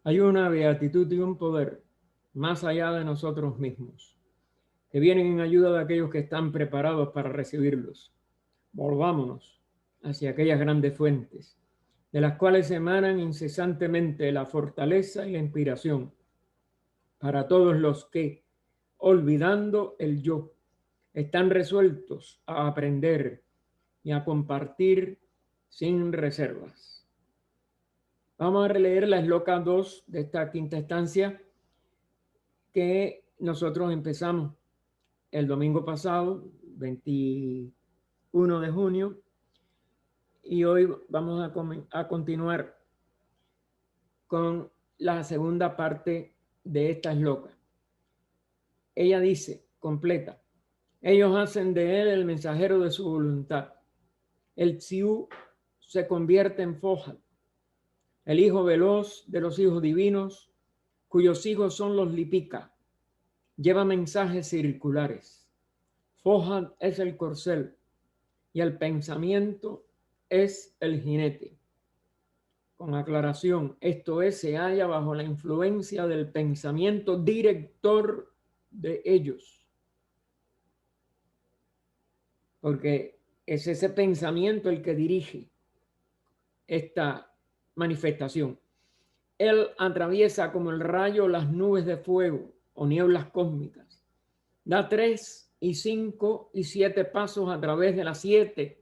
Hay una beatitud y un poder más allá de nosotros mismos, que vienen en ayuda de aquellos que están preparados para recibirlos. Volvámonos hacia aquellas grandes fuentes, de las cuales emanan incesantemente la fortaleza y la inspiración para todos los que, olvidando el yo, están resueltos a aprender y a compartir sin reservas. Vamos a releer la esloca 2 de esta quinta estancia que nosotros empezamos el domingo pasado, 21 de junio, y hoy vamos a continuar con la segunda parte de esta esloca. Ella dice, completa, ellos hacen de él el mensajero de su voluntad. El Tsiú se convierte en Fohat, el hijo veloz de los hijos divinos, cuyos hijos son los Lipika. Lleva mensajes circulares. Fohat es el corcel y el pensamiento es el jinete. Con aclaración, esto es, se halla bajo la influencia del pensamiento director de ellos. Porque es ese pensamiento el que dirige esta manifestación. Él atraviesa como el rayo las nubes de fuego o nieblas cósmicas. Da 3 y 5 y 7 pasos a través de las 7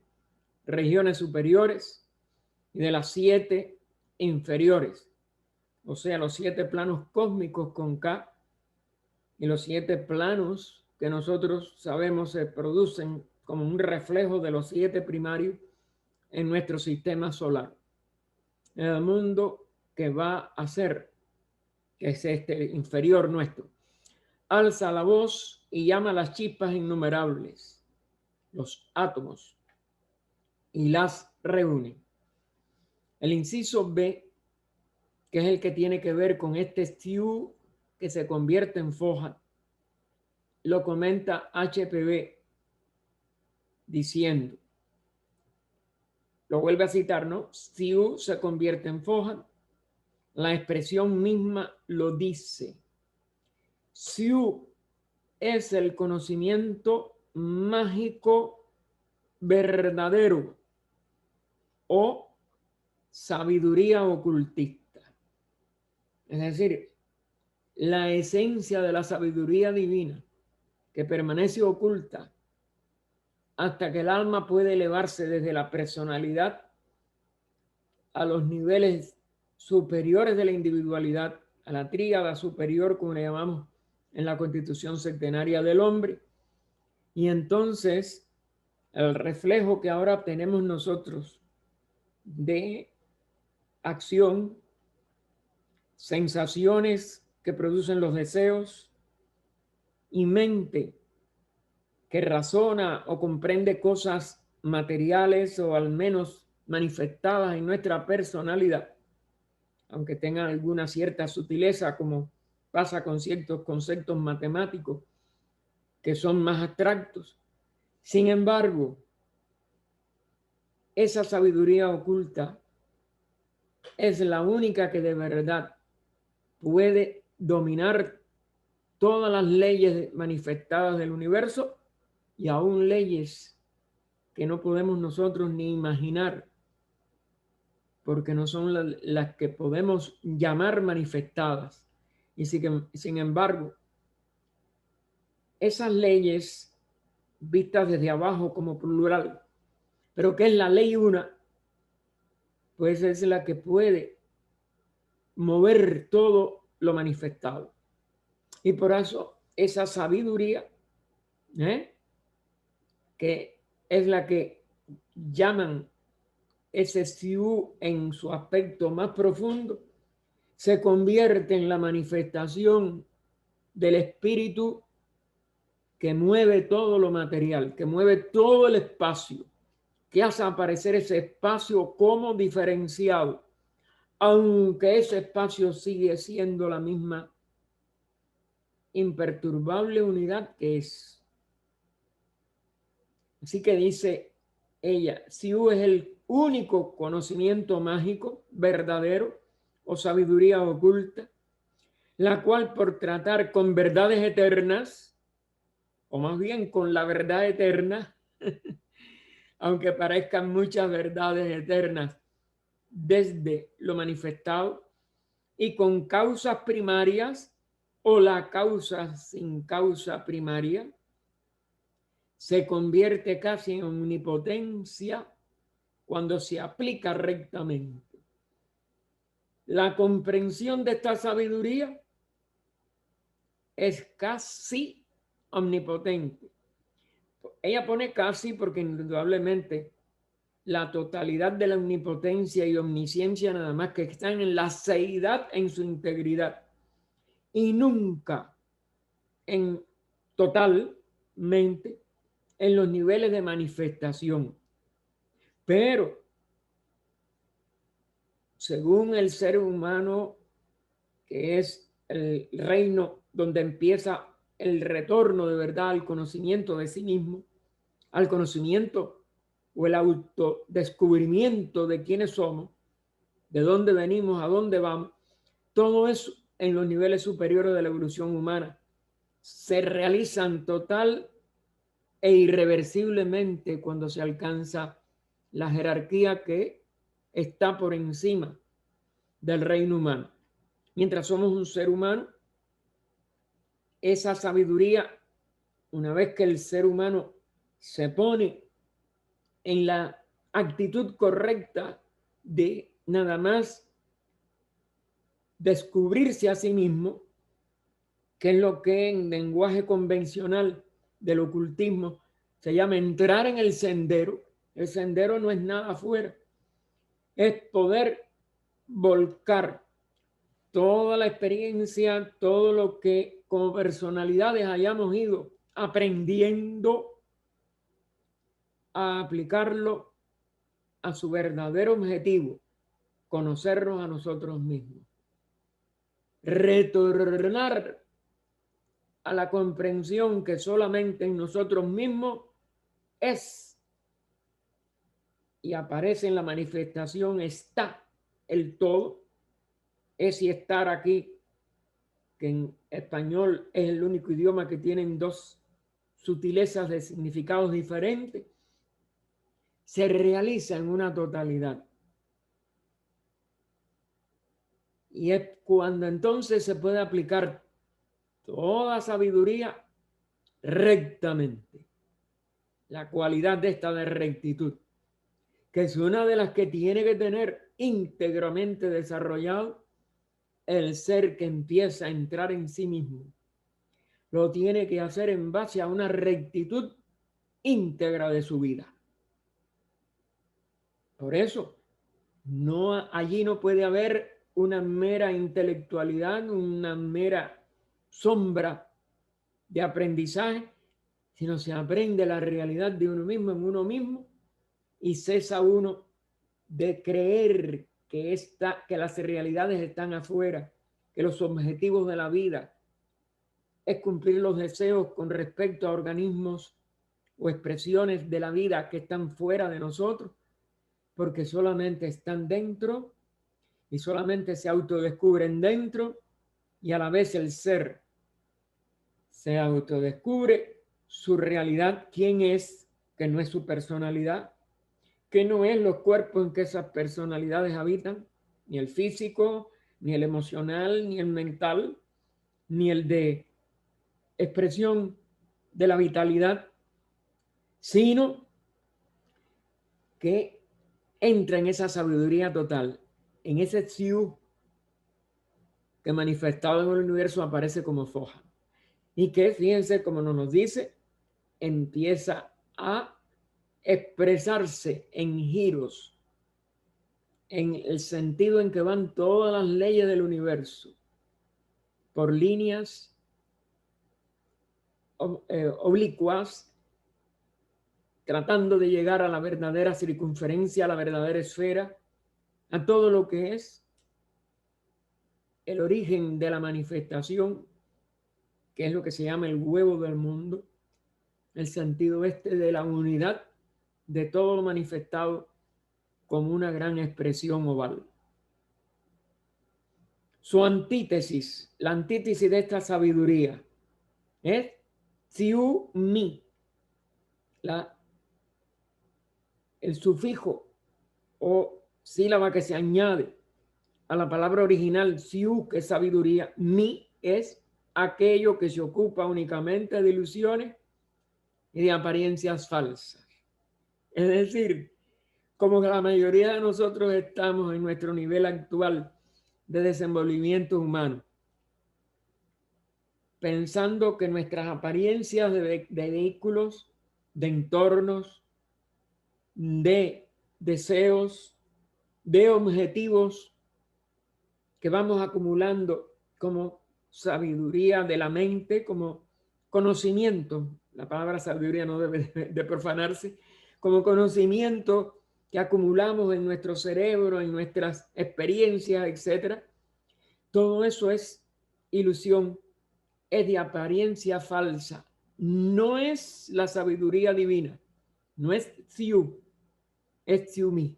regiones superiores y de las 7 inferiores. O sea, los 7 planos cósmicos con K y los 7 planos que nosotros sabemos se producen como un reflejo de los 7 primarios en nuestro sistema solar. En el mundo que va a ser, que es este inferior nuestro, alza la voz y llama a las chispas innumerables, los átomos, y las reúne. El inciso B, que es el que tiene que ver con este Tsiú que se convierte en Fohat, lo comenta HPB diciendo, lo vuelve a citar, ¿no? Tsiú se convierte en Fohat, la expresión misma lo dice. Tsiú es el conocimiento mágico verdadero o sabiduría ocultista. Es decir, la esencia de la sabiduría divina que permanece oculta hasta que el alma puede elevarse desde la personalidad a los niveles superiores de la individualidad, a la tríada superior, como le llamamos en la Constitución Centenaria del Hombre. Y entonces el reflejo que ahora tenemos nosotros de acción, sensaciones que producen los deseos y mente que razona o comprende cosas materiales o al menos manifestadas en nuestra personalidad, aunque tengan alguna cierta sutileza, como pasa con ciertos conceptos matemáticos que son más abstractos. Sin embargo, esa sabiduría oculta es la única que de verdad puede dominar todas las leyes manifestadas del universo y aún leyes que no podemos nosotros ni imaginar, porque no son las que podemos llamar manifestadas. Y sin embargo, esas leyes vistas desde abajo como plural, pero que es la ley una, pues es la que puede mover todo lo manifestado. Y por eso esa sabiduría, que es la que llaman ese Siú en su aspecto más profundo, se convierte en la manifestación del espíritu que mueve todo lo material, que mueve todo el espacio, que hace aparecer ese espacio como diferenciado, aunque ese espacio sigue siendo la misma imperturbable unidad que es. Así que dice ella, Siú es el único conocimiento mágico verdadero o sabiduría oculta, la cual por tratar con verdades eternas, o más bien con la verdad eterna, aunque parezcan muchas verdades eternas desde lo manifestado, y con causas primarias o la causa sin causa primaria, se convierte casi en omnipotencia cuando se aplica rectamente. La comprensión de esta sabiduría es casi omnipotente. Ella pone casi porque indudablemente la totalidad de la omnipotencia y omnisciencia nada más que están en la seidad en su integridad y nunca en totalmente en los niveles de manifestación. Pero según el ser humano, que es el reino donde empieza el retorno de verdad al conocimiento de sí mismo, al conocimiento o el autodescubrimiento de quiénes somos, de dónde venimos, a dónde vamos, todo eso en los niveles superiores de la evolución humana se realizan total e irreversiblemente cuando se alcanza la jerarquía que está por encima del reino humano. Mientras somos un ser humano, esa sabiduría, una vez que el ser humano se pone en la actitud correcta de nada más descubrirse a sí mismo, que es lo que en lenguaje convencional del ocultismo se llama entrar en el sendero. El sendero no es nada afuera, es poder volcar toda la experiencia, todo lo que como personalidades hayamos ido aprendiendo a aplicarlo a su verdadero objetivo, conocernos a nosotros mismos. Retornar a la comprensión que solamente en nosotros mismos es y aparece en la manifestación, está el todo, es y estar aquí, que en español es el único idioma que tienen dos sutilezas de significados diferentes, se realiza en una totalidad. Y es cuando entonces se puede aplicar toda sabiduría rectamente. La cualidad de esta de rectitud, que es una de las que tiene que tener íntegramente desarrollado el ser que empieza a entrar en sí mismo. Lo tiene que hacer en base a una rectitud íntegra de su vida. Por eso, allí no puede haber una mera intelectualidad, una mera sombra de aprendizaje, sino se aprende la realidad de uno mismo en uno mismo y cesa uno de creer que las realidades están afuera, que los objetivos de la vida es cumplir los deseos con respecto a organismos o expresiones de la vida que están fuera de nosotros, porque solamente están dentro y solamente se autodescubren dentro, y a la vez el ser se autodescubre su realidad, quién es, que no es su personalidad, que no es los cuerpos en que esas personalidades habitan, ni el físico, ni el emocional, ni el mental, ni el de expresión de la vitalidad, sino que entra en esa sabiduría total, en ese Tsiu que manifestado en el universo aparece como foja. Y que, fíjense, como nos dice, empieza a expresarse en giros, en el sentido en que van todas las leyes del universo, por líneas oblicuas, tratando de llegar a la verdadera circunferencia, a la verdadera esfera, a todo lo que es el origen de la manifestación, que es lo que se llama el huevo del mundo, el sentido este de la unidad de todo lo manifestado como una gran expresión oval. Su antítesis, la antítesis de esta sabiduría es Tsiu Mi. El sufijo o sílaba que se añade a la palabra original Tsiu, que es sabiduría, Mi es aquello que se ocupa únicamente de ilusiones y de apariencias falsas. Es decir, como que la mayoría de nosotros estamos en nuestro nivel actual de desenvolvimiento humano, pensando que nuestras apariencias de vehículos, de entornos, de deseos, de objetivos que vamos acumulando como sabiduría de la mente, como conocimiento. La palabra sabiduría no debe de profanarse, como conocimiento que acumulamos en nuestro cerebro, en nuestras experiencias, etcétera. Todo eso es ilusión, es de apariencia falsa. No es la sabiduría divina, no es Tsiu, es Tsiumi.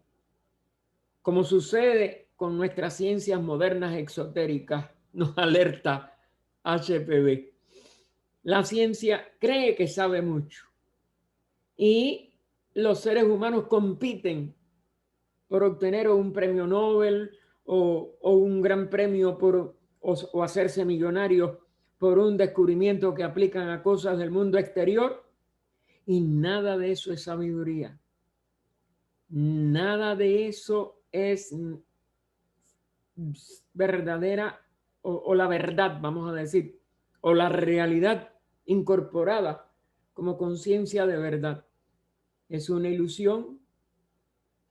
Como sucede con nuestras ciencias modernas exotéricas, nos alerta HPV. La ciencia cree que sabe mucho y los seres humanos compiten por obtener un premio Nobel o un gran premio o hacerse millonarios por un descubrimiento que aplican a cosas del mundo exterior, y nada de eso es sabiduría. Nada de eso es verdadera o la verdad, vamos a decir, o la realidad incorporada como conciencia de verdad. Es una ilusión,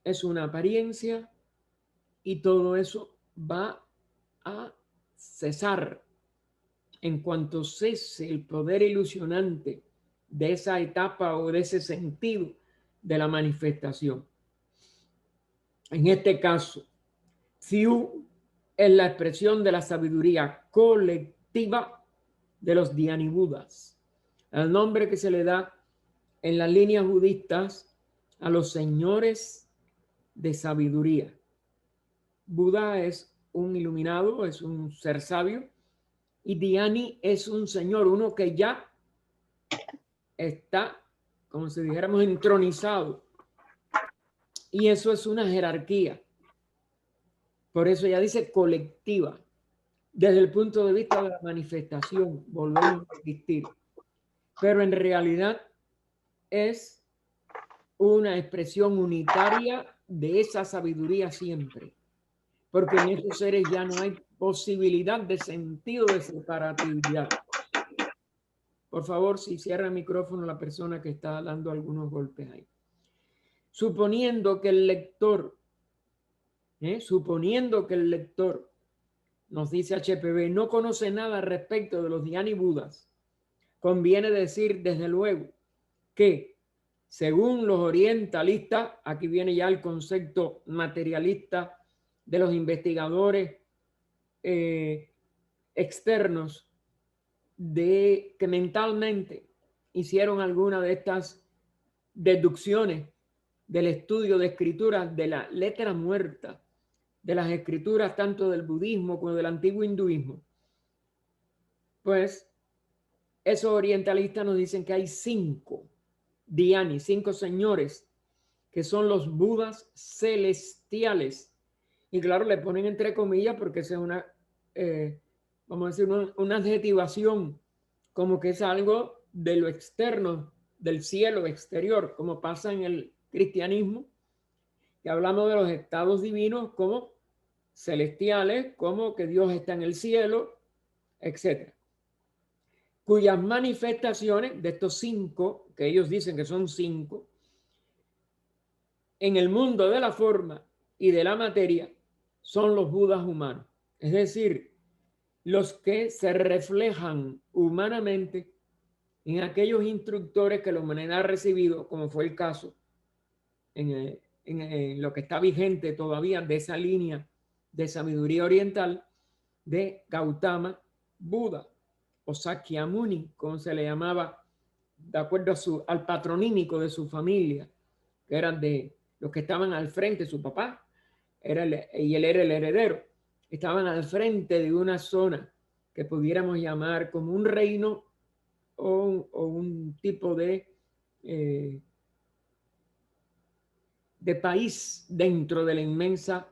es una apariencia, y todo eso va a cesar en cuanto cese el poder ilusionante de esa etapa o de ese sentido de la manifestación. En este caso, Tsiu es la expresión de la sabiduría colectiva de los Dhyani Budas, el nombre que se le da en las líneas budistas a los señores de sabiduría. Buda es un iluminado, es un ser sabio, y Dhyani es un señor, uno que ya está, como si dijéramos, entronizado. Y eso es una jerarquía. Por eso ella dice colectiva. Desde el punto de vista de la manifestación, volvemos a existir. Pero en realidad es una expresión unitaria de esa sabiduría siempre. Porque en esos seres ya no hay posibilidad de sentido de separatividad. Por favor, si cierra el micrófono la persona que está dando algunos golpes ahí. Suponiendo que el lector, nos dice HPV, no conoce nada respecto de los Dhyani Budas, conviene decir desde luego que según los orientalistas, aquí viene ya el concepto materialista de los investigadores externos, de que mentalmente hicieron alguna de estas deducciones del estudio de escrituras de la letra muerta, de las escrituras tanto del budismo como del antiguo hinduismo, pues esos orientalistas nos dicen que hay 5 Dhyani, 5 señores, que son los Budas celestiales. Y claro, le ponen entre comillas porque esa es una, vamos a decir, una adjetivación, como que es algo de lo externo, del cielo exterior, como pasa en el cristianismo, que hablamos de los estados divinos como celestiales, como que Dios está en el cielo, etc. Cuyas manifestaciones de estos 5, que ellos dicen que son 5, en el mundo de la forma y de la materia, son los Budas humanos. Es decir, los que se reflejan humanamente en aquellos instructores que la humanidad ha recibido, como fue el caso en lo que está vigente todavía de esa línea de sabiduría oriental de Gautama Buda o Sakyamuni, como se le llamaba, de acuerdo al patronímico de su familia, que eran de los que estaban al frente, su papá, y él era el heredero. estaban al frente de una zona que pudiéramos llamar como un reino o un tipo de país dentro de la inmensa,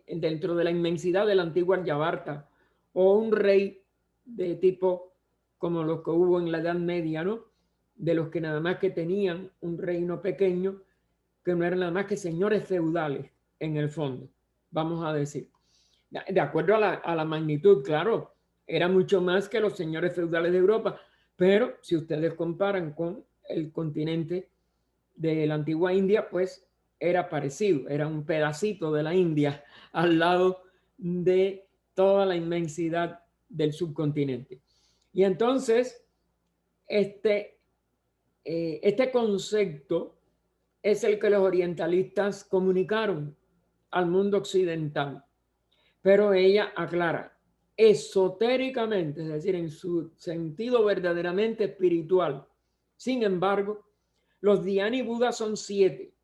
dentro de la inmensidad de la antigua Aryabarta, o un rey de tipo como los que hubo en la Edad Media, ¿no? De los que nada más que tenían un reino pequeño, que no eran nada más que señores feudales en el fondo, vamos a decir. De acuerdo a la magnitud, claro, era mucho más que los señores feudales de Europa, pero si ustedes comparan con el continente de la antigua India, pues era parecido, era un pedacito de la India al lado de toda la inmensidad del subcontinente. Y entonces, este concepto es el que los orientalistas comunicaron al mundo occidental, pero ella aclara, esotéricamente, es decir, en su sentido verdaderamente espiritual. Sin embargo, los Dhyani y Buda son 7,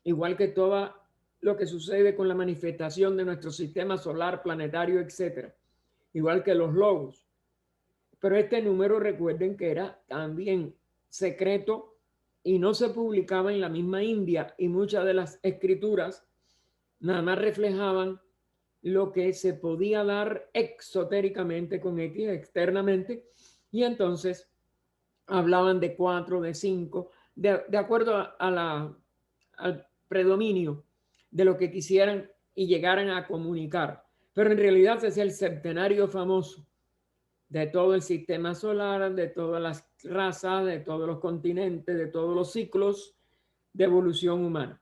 igual que todo lo que sucede con la manifestación de nuestro sistema solar, planetario, etc. Igual que los logos. Pero este número, recuerden que era también secreto y no se publicaba en la misma India, y muchas de las escrituras nada más reflejaban lo que se podía dar exotéricamente con X, externamente, y entonces hablaban de 4, de 5, de acuerdo al predominio de lo que quisieran y llegaran a comunicar. Pero en realidad es el septenario famoso de todo el sistema solar, de todas las razas, de todos los continentes, de todos los ciclos de evolución humana,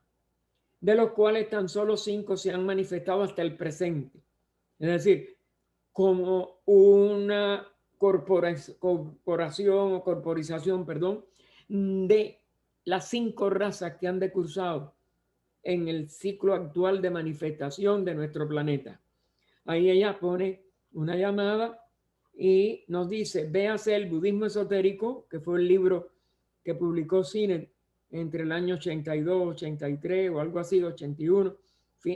de los cuales tan solo 5 se han manifestado hasta el presente. Es decir, como una corporación o corporización, perdón, de las 5 razas que han decursado en el ciclo actual de manifestación de nuestro planeta. Ahí ella pone una llamada y nos dice, véase el budismo esotérico, que fue el libro que publicó Sinnett entre el año 82, 83 o algo así, 81,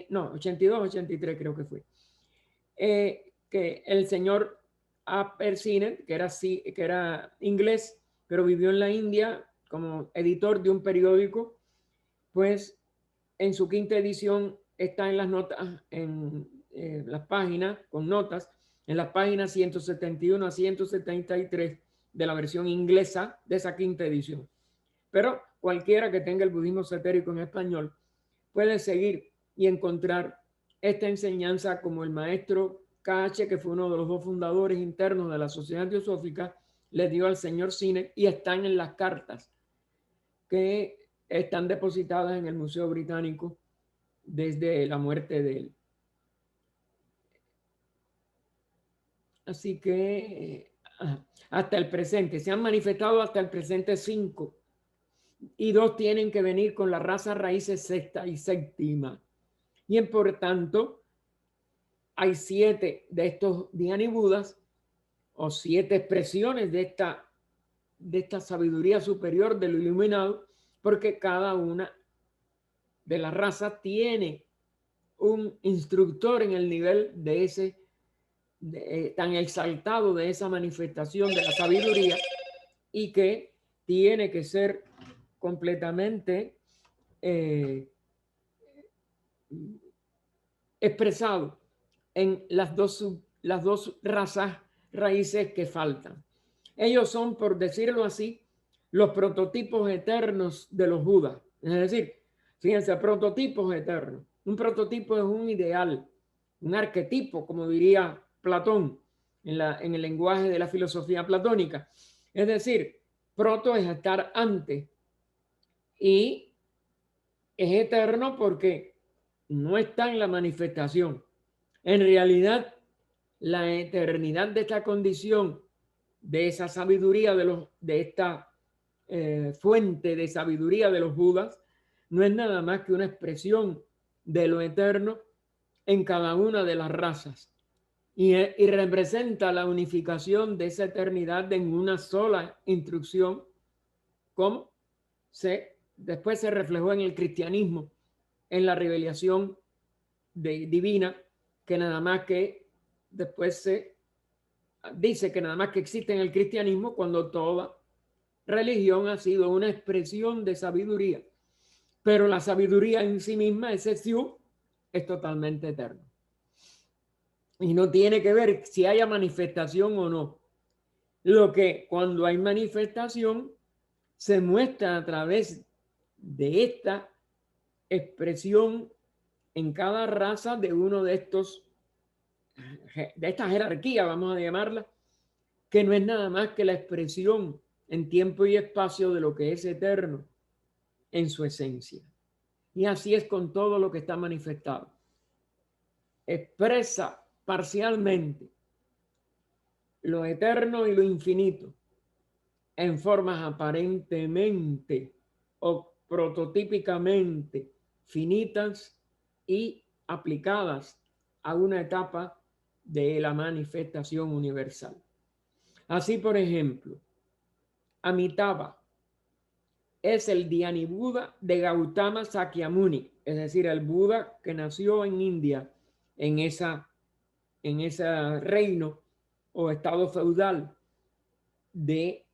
no, 82, 83 creo que fue. Que el señor A.Per Sinnett, que era inglés, pero vivió en la India como editor de un periódico, pues en su 5ª edición está en las notas, en las páginas, con notas, en las páginas 171 a 173 de la versión inglesa de esa 5ª edición. Pero cualquiera que tenga el budismo esotérico en español puede seguir y encontrar esta enseñanza como el maestro K.H., que fue uno de los 2 fundadores internos de la Sociedad Teosófica, le dio al señor Sinnett, y están en las cartas que están depositadas en el Museo Británico desde la muerte de él. Así que hasta el presente, se han manifestado hasta el presente 5, y 2 tienen que venir con la raza raíces 6ª y 7ª. Y por tanto, hay 7 de estos Dhyani Budas, o 7 expresiones de esta sabiduría superior de lo iluminado, porque cada una de las razas tiene un instructor en el nivel de ese tan exaltado de esa manifestación de la sabiduría, y que tiene que ser completamente expresado en las dos razas raíces que faltan. Ellos son, por decirlo así, los prototipos eternos de los Budas. Es decir, fíjense, prototipos eternos. Un prototipo es un ideal, un arquetipo, como diría Platón en el lenguaje de la filosofía platónica. Es decir, proto es estar antes, y es eterno porque no está en la manifestación. En realidad, la eternidad de esta condición, de esa sabiduría, de esta fuente de sabiduría de los Budas, no es nada más que una expresión de lo eterno en cada una de las razas, y representa la unificación de esa eternidad en una sola instrucción, como después se reflejó en el cristianismo, en la revelación divina, que nada más que después se dice que nada más que existe en el cristianismo, cuando toda religión ha sido una expresión de sabiduría. Pero la sabiduría en sí misma, ese Siu, es totalmente eterno. Y no tiene que ver si haya manifestación o no. Lo que cuando hay manifestación se muestra a través de esta expresión en cada raza de uno de esta jerarquía, vamos a llamarla, que no es nada más que la expresión en tiempo y espacio de lo que es eterno en su esencia. Y así es con todo lo que está manifestado. Expresa parcialmente lo eterno y lo infinito en formas aparentemente o prototípicamente finitas y aplicadas a una etapa de la manifestación universal. Así, por ejemplo, Amitabha es el Dhyani Buda de Gautama Sakyamuni, es decir, el Buda que nació en India, en ese reino o estado feudal de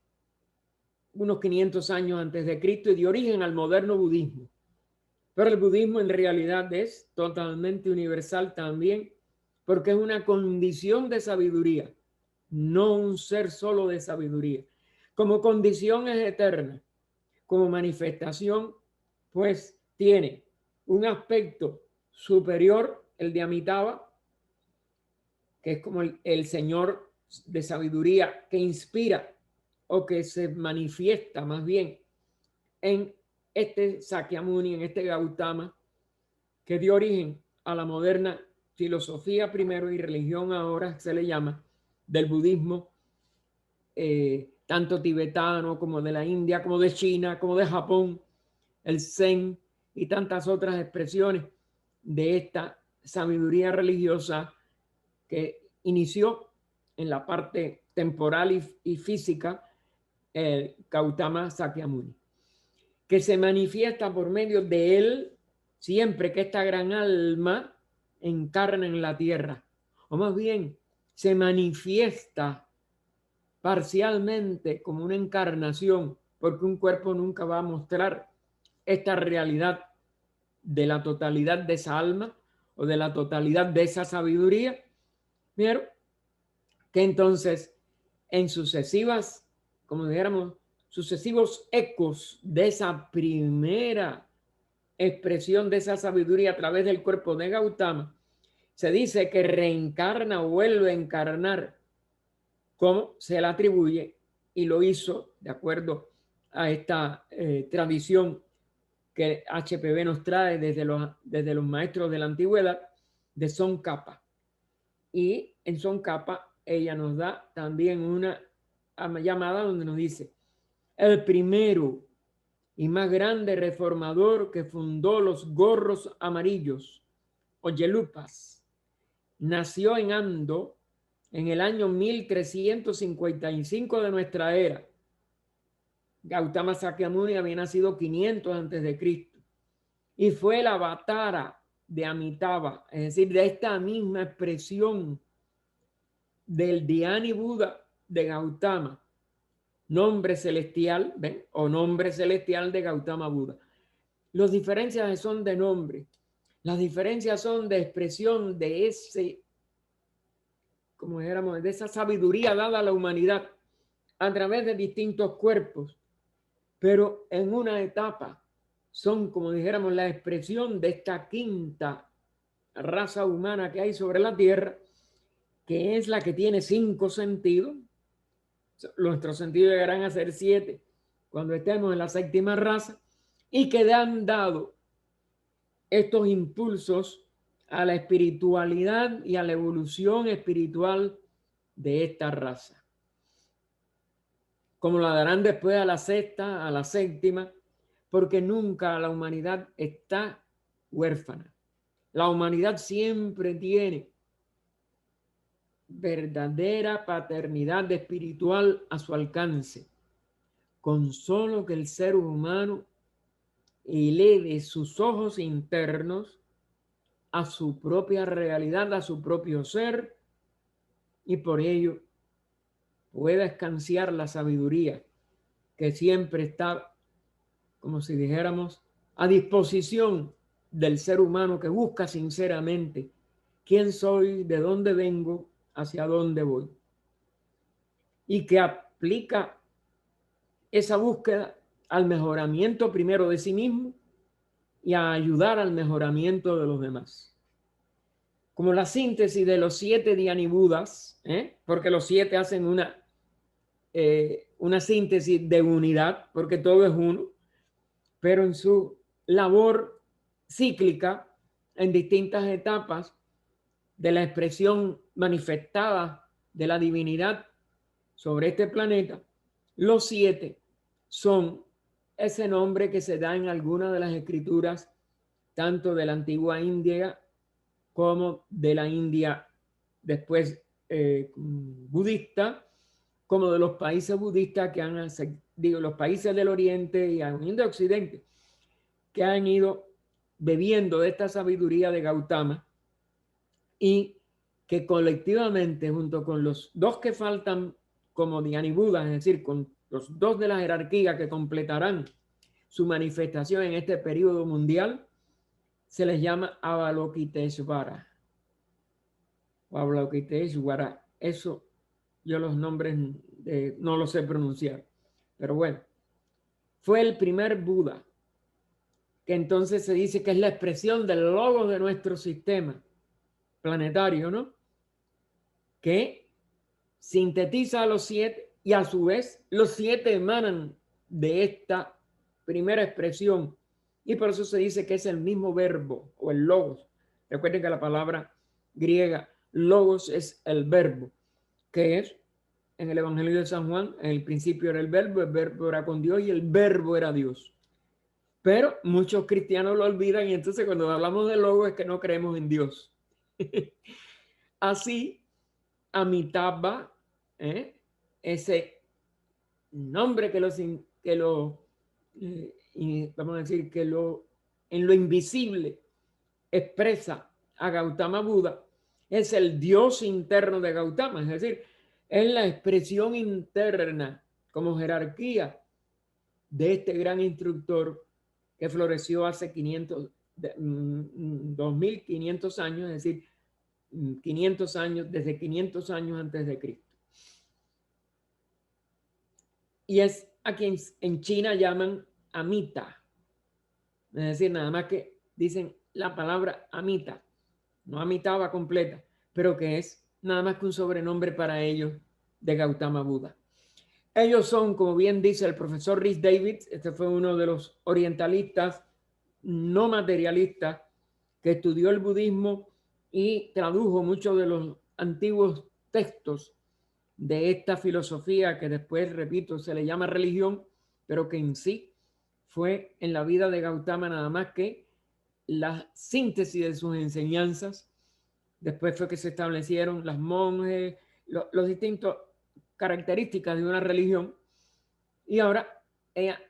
unos 500 años antes de Cristo y de origen al moderno budismo. Pero el budismo en realidad es totalmente universal también, porque es una condición de sabiduría, no un ser solo de sabiduría. Como condición es eterna, como manifestación, pues tiene un aspecto superior, el de Amitabha, que es como el señor de sabiduría que inspira o que se manifiesta más bien en este Sakyamuni, en este Gautama, que dio origen a la moderna filosofía primero y religión ahora se le llama, del budismo, tanto tibetano como de la India, como de China, como de Japón, el Zen y tantas otras expresiones de esta sabiduría religiosa que inició en la parte temporal y física el Gautama Sakyamuni, que se manifiesta por medio de él siempre que esta gran alma encarna en la tierra, o más bien se manifiesta parcialmente como una encarnación, porque un cuerpo nunca va a mostrar esta realidad de la totalidad de esa alma o de la totalidad de esa sabiduría, pero que entonces en sucesivas, como dijéramos, sucesivos ecos de esa primera expresión de esa sabiduría a través del cuerpo de Gautama, se dice que reencarna o vuelve a encarnar como se le atribuye y lo hizo de acuerdo a esta tradición que HPB nos trae desde los maestros de la antigüedad de Tsongkhapa. Y en Tsongkhapa ella nos da también una llamada donde nos dice: el primero y más grande reformador que fundó los gorros amarillos o yelupas nació en Ando en el año 1355 de nuestra era. Gautama Sakyamuni había nacido 500 antes de Cristo y fue el avatara de Amitabha, es decir, de esta misma expresión del Dhyani Buda de Gautama, nombre celestial, ¿ven? O nombre celestial de Gautama Buda. Las diferencias son de nombre, las diferencias son de expresión de ese, como dijéramos, de esa sabiduría dada a la humanidad a través de distintos cuerpos, pero en una etapa son, como dijéramos, la expresión de esta quinta raza humana que hay sobre la tierra, que es la que tiene 5 sentidos. Nuestros sentidos llegarán a ser 7 cuando estemos en la séptima raza, y que le han dado estos impulsos a la espiritualidad y a la evolución espiritual de esta raza, como la darán después a la sexta, a la séptima, porque nunca la humanidad está huérfana. La humanidad siempre tiene verdadera paternidad espiritual a su alcance, con solo que el ser humano eleve sus ojos internos a su propia realidad, a su propio ser, y por ello pueda escanciar la sabiduría que siempre está, como si dijéramos, a disposición del ser humano que busca sinceramente quién soy, de dónde vengo, hacia dónde voy, y que aplica esa búsqueda al mejoramiento primero de sí mismo y a ayudar al mejoramiento de los demás. Como la síntesis de los 7 Dhyani Budas, porque los 7 hacen una síntesis de unidad, porque todo es uno, pero en su labor cíclica, en distintas etapas de la expresión manifestada de la divinidad sobre este planeta, los 7 son ese nombre que se da en algunas de las escrituras, tanto de la antigua India como de la India después budista, como de los países budistas que han, digo, los países del Oriente y aún de Occidente, que han ido bebiendo de esta sabiduría de Gautama y que colectivamente, junto con los 2 que faltan como Dhyani Budas, es decir, con los 2 de la jerarquía que completarán su manifestación en este periodo mundial, se les llama Avalokiteshvara. O Avalokiteshvara. Eso yo los nombres no los sé pronunciar. Pero bueno, fue el primer Buda, que entonces se dice que es la expresión del logos de nuestro sistema planetario, ¿no? Que sintetiza a los 7 y a su vez los 7 emanan de esta primera expresión, y por eso se dice que es el mismo verbo o el logos. Recuerden que la palabra griega logos es el verbo, que es en el Evangelio de San Juan, en el principio era el verbo era con Dios y el verbo era Dios. Pero muchos cristianos lo olvidan y entonces cuando hablamos de logos es que no creemos en Dios. Así, Amitabha, ese nombre vamos a decir, que en lo invisible expresa a Gautama Buda, es el Dios interno de Gautama, es decir, es la expresión interna como jerarquía de este gran instructor que floreció hace 2500 años, es decir, 500 años, desde 500 años antes de Cristo. Y es a quien en China llaman Amita. Es decir, nada más que dicen la palabra Amita, no Amitabha completa, pero que es nada más que un sobrenombre para ellos de Gautama Buda. Ellos son, como bien dice el profesor Rhys Davids, este fue uno de los orientalistas no materialistas que estudió el budismo y tradujo muchos de los antiguos textos de esta filosofía que después, repito, se le llama religión, pero que en sí fue en la vida de Gautama nada más que la síntesis de sus enseñanzas. Después fue que se establecieron las monjes, los distintos características de una religión. Y ahora ella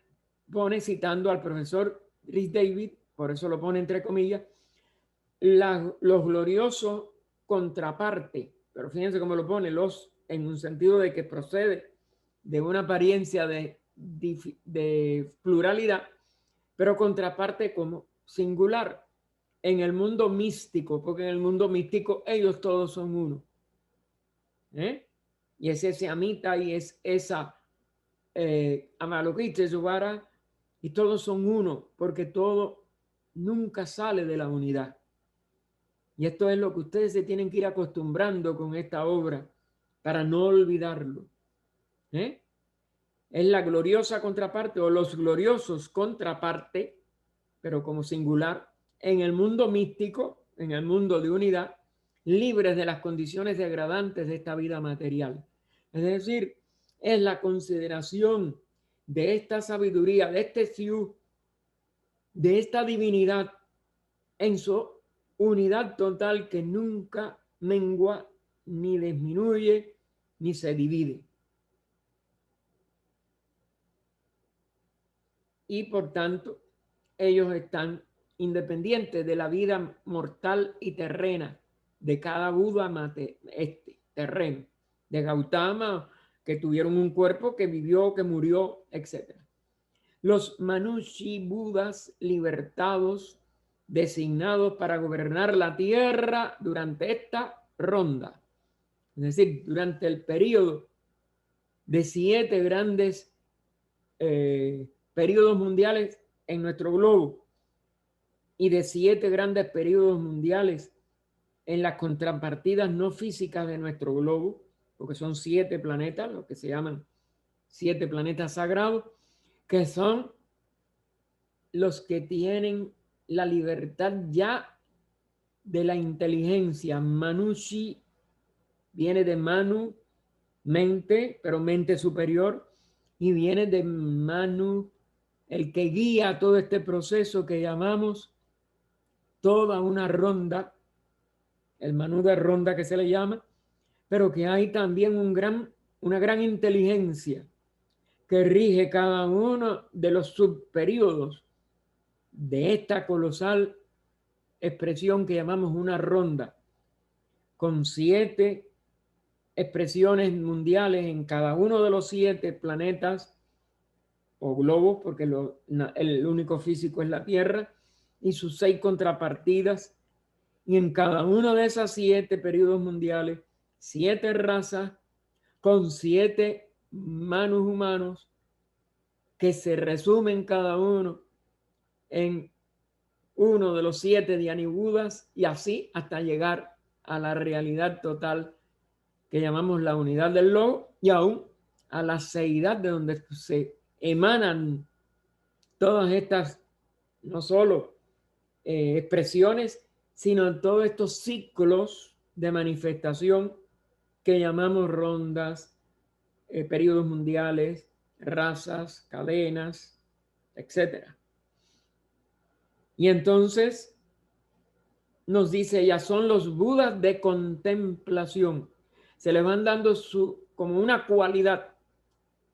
pone, citando al profesor Rhys David, por eso lo pone entre comillas, los gloriosos contraparte, pero fíjense cómo lo pone, los en un sentido de que procede de una apariencia de pluralidad, pero contraparte como singular en el mundo místico, porque en el mundo místico ellos todos son uno. Y es ese Amita y es esa Avalokiteshvara, y todos son uno, porque todo nunca sale de la unidad. Y esto es lo que ustedes se tienen que ir acostumbrando con esta obra para no olvidarlo. Es la gloriosa contraparte o los gloriosos contraparte, pero como singular, en el mundo místico, en el mundo de unidad, libres de las condiciones degradantes de esta vida material. Es decir, es la consideración de esta sabiduría, de este siu, de esta divinidad en su unidad total que nunca mengua, ni disminuye, ni se divide. Y por tanto, ellos están independiente de la vida mortal y terrena de cada Buda terreno, de Gautama, que tuvieron un cuerpo, que vivió, que murió, etc. Los Manushi Budas libertados, designados para gobernar la tierra durante esta ronda, es decir, durante el periodo de 7 grandes periodos mundiales en nuestro globo y de 7 grandes periodos mundiales en las contrapartidas no físicas de nuestro globo, porque son 7 planetas, lo que se llaman 7 planetas sagrados, que son los que tienen la libertad ya de la inteligencia. Manushi viene de Manu, mente, pero mente superior, y viene de Manu, el que guía todo este proceso que llamamos toda una ronda, el Manu de ronda que se le llama, pero que hay también una gran inteligencia que rige cada uno de los subperiodos de esta colosal expresión que llamamos una ronda, con 7 expresiones mundiales en cada uno de los 7 planetas o globos, porque el único físico es la Tierra, y sus 6 contrapartidas, y en cada uno de esas 7 periodos mundiales, 7 razas con 7 manos humanos que se resumen cada uno en uno de los 7 Dhyani-Budas, y así hasta llegar a la realidad total que llamamos la unidad del logo, y aún a la seidad de donde se emanan todas estas, no solo expresiones, sino todos estos ciclos de manifestación que llamamos rondas, periodos mundiales, razas, cadenas, etc. Y entonces nos dice, ya son los Budas de contemplación. Se les van dando como una cualidad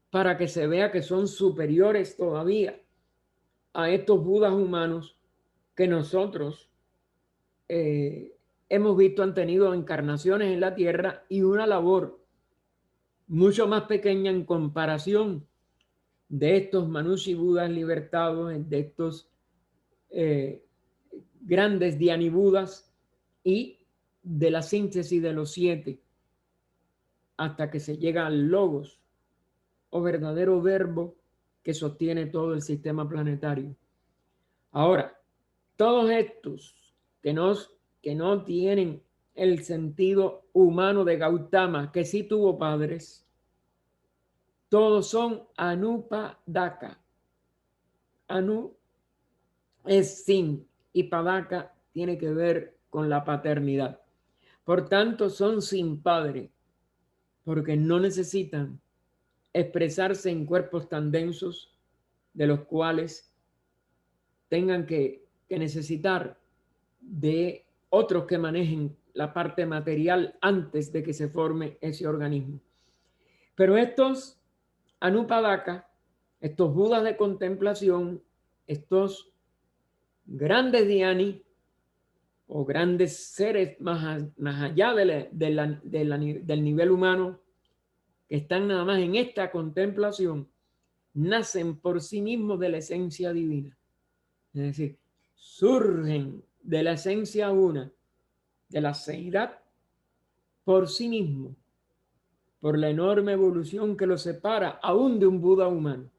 para que se vea que son superiores todavía a estos Budas humanos que nosotros hemos visto han tenido encarnaciones en la tierra y una labor mucho más pequeña en comparación de estos Manushi Budas libertados, de estos grandes Dhyani Budas y de la síntesis de los 7 hasta que se llega al logos o verdadero verbo que sostiene todo el sistema planetario. Ahora, todos estos que no tienen el sentido humano de Gautama, que sí tuvo padres, todos son Anupadaka. Anu es sin y Padaka tiene que ver con la paternidad. Por tanto, son sin padre, porque no necesitan expresarse en cuerpos tan densos de los cuales tengan que necesitar de otros que manejen la parte material antes de que se forme ese organismo. Pero estos Anupadaka, estos Budas de contemplación, estos grandes Dhyani o grandes seres más allá del nivel humano, que están nada más en esta contemplación, nacen por sí mismos de la esencia divina. Es decir, surgen de la esencia una, de la seidad, por sí mismo, por la enorme evolución que los separa aún de un Buda humano,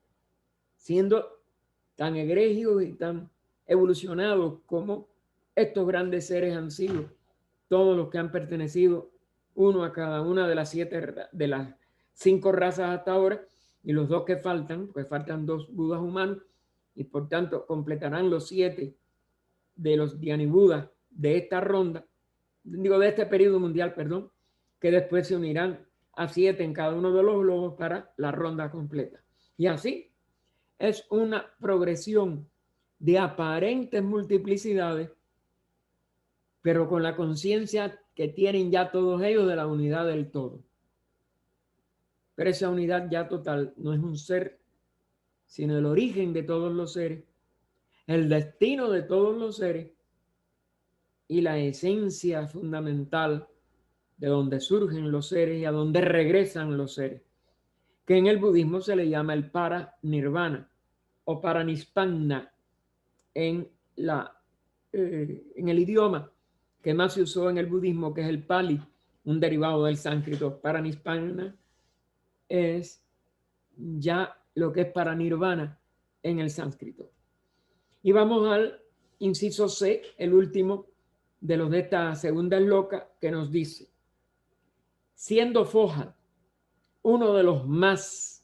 siendo tan egregios y tan evolucionados como estos grandes seres han sido, todos los que han pertenecido uno a cada una de las 5 razas hasta ahora, y los 2 que faltan, pues faltan 2 Budas humanos, y por tanto completarán los 7 de los Dhyani Budas de esta ronda, de este periodo mundial, perdón, que después se unirán a 7 en cada uno de los globos para la ronda completa. Y así es una progresión de aparentes multiplicidades, pero con la conciencia que tienen ya todos ellos de la unidad del todo. Pero esa unidad ya total no es un ser, sino el origen de todos los seres, el destino de todos los seres y la esencia fundamental de donde surgen los seres y a donde regresan los seres, que en el budismo se le llama el paranirvana o paranispanna en, en el idioma que más se usó en el budismo, que es el Pali, un derivado del sánscrito. Paranispanna es ya lo que es paranirvana en el sánscrito. Y vamos al inciso C, el último de los de esta segunda esloka, que nos dice: siendo Foja uno de los más,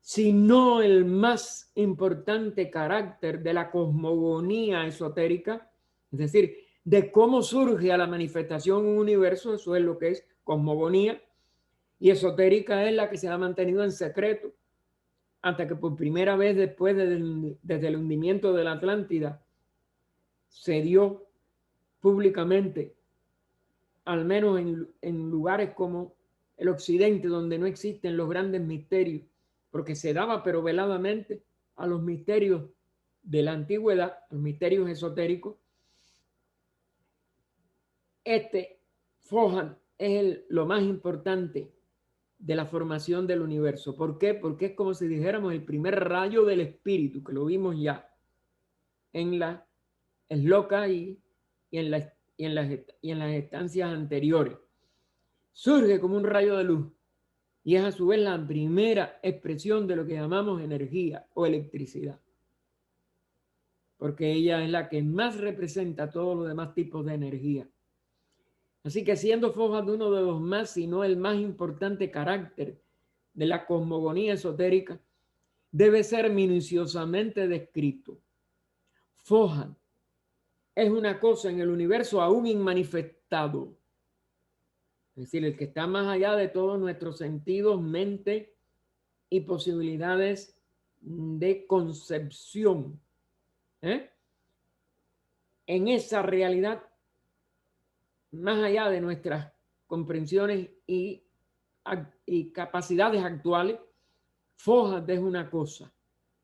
si no el más importante carácter de la cosmogonía esotérica, es decir, de cómo surge a la manifestación un universo, eso es lo que es cosmogonía, y esotérica es la que se ha mantenido en secreto hasta que por primera vez desde el hundimiento de la Atlántida se dio públicamente, al menos en lugares como el occidente, donde no existen los grandes misterios, porque se daba pero veladamente a los misterios de la antigüedad, los misterios esotéricos. Fohan es lo más importante de la formación del universo. ¿Por qué? Porque es como si dijéramos el primer rayo del espíritu, que lo vimos ya en la esloka y en las estancias anteriores. Surge como un rayo de luz y es a su vez la primera expresión de lo que llamamos energía o electricidad, porque ella es la que más representa todos los demás tipos de energía. Así que siendo Foja de uno de los más, si no el más importante carácter de la cosmogonía esotérica, debe ser minuciosamente descrito. Foja es una cosa en el universo aún inmanifestado, es decir, el que está más allá de todos nuestros sentidos, mente y posibilidades de concepción. En esa realidad, más allá de nuestras comprensiones y capacidades actuales, Foja es una cosa,